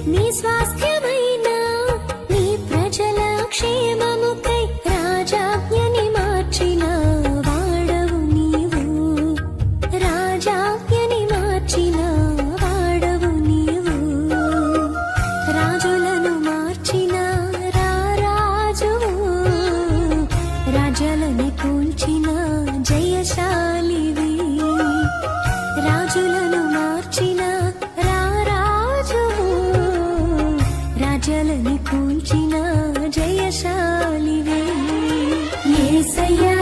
నీ స్వాస్థ్యమైన నీ ప్రజల క్షేమముకై రాజాజ్ఞని మార్చిన వాడవు నీవు. రాజాజ్ఞని మార్చిన వాడవు నీవు. రాజులను మార్చిన రారాజువు. రాజ్యాలని కూల్చిన జయశాలివి. రాజులను మార్చిన రారాజువు. రాజ్యాలని కూల్చిన జయశాలివి. యేసయ్యా